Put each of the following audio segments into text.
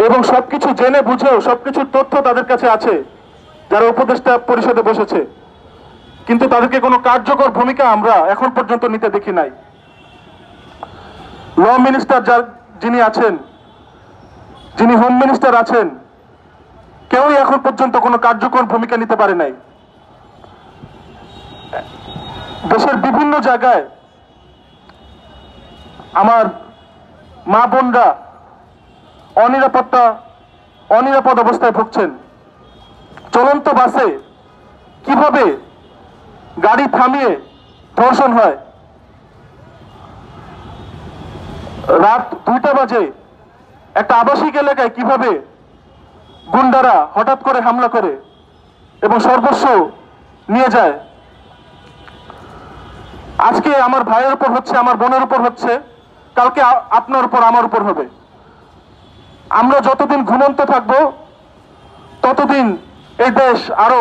এবং সবকিছু জেনে বুঝেও সবকিছুর তথ্য তাদের কাছে আছে যারা উপদেষ্টা পরিষদে বসেছে, কিন্তু তাদেরকে কোনো কার্যকর ভূমিকা আমরা এখন পর্যন্ত নিতে দেখি নাই। ল মিনিস্টার যিনি আছেন, যিনি হোম মিনিস্টার আছেন, কেউই এখন পর্যন্ত কোনো কার্যকর ভূমিকা নিতে পারে নাই। দেশের বিভিন্ন জায়গায় আমার মা বোনরা অনিরাপদ অবস্থায় ভুগছেন। চলন্ত বাসে কিভাবে গাড়ি থামিয়ে ধর্ষণ হয়, রাত 2টা বাজে একটা আবাসিক এলাকায় কিভাবে গুন্ডারা হঠাৎ করে হামলা করে এবং সর্বস্ব নিয়ে যায়। আজকে আমার ভাইয়ের উপর হচ্ছে, আমার বোনের উপর হচ্ছে, কালকে আপনার উপর, আমার উপর হবে। আমরা যতদিন ঘুমন্ত থাকব ততদিন এই দেশ আরো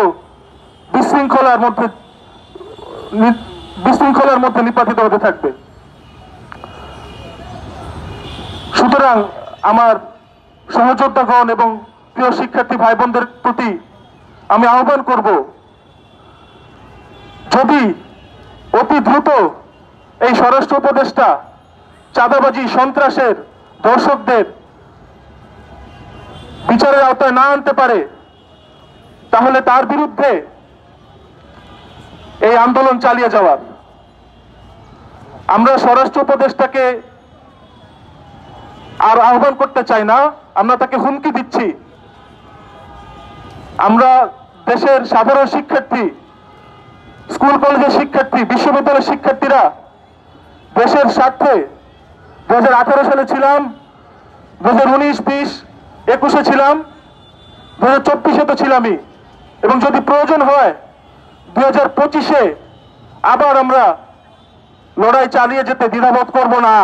বিশৃঙ্খলার মধ্যে নিপাতিত হতে থাকবে। সুতরাং আমার সহযোদ্ধাগণ এবং প্রিয় শিক্ষার্থী ভাই বোনদের প্রতি আমি আহ্বান করব, যদি অতি দ্রুত এই স্বরাষ্ট্র উপদেষ্টা চাঁদাবাজি, সন্ত্রাসের, দর্শকদের বিচারের আওতায় না আনতে পারে, তাহলে তার বিরুদ্ধে এই আন্দোলন চালিয়ে যাওয়ার। আমরা স্বরাষ্ট্র উপদেষ্টাকে আর আহ্বান করতে চাই না, আমরা তাকে হুমকি দিচ্ছি। আমরা দেশের সাধারণ শিক্ষার্থী, স্কুল কলেজের শিক্ষার্থী, বিশ্ববিদ্যালয়ের শিক্ষার্থীরা দেশের স্বার্থে 2018 সালে ছিলাম, 2019, 20, 21-এ ছিলাম, 2024-এ তো ছিলামই, এবং যদি প্রয়োজন হয় 2025-এ আবার আমরা লড়াই চালিয়ে যেতে দ্বিধাবোধ করব না।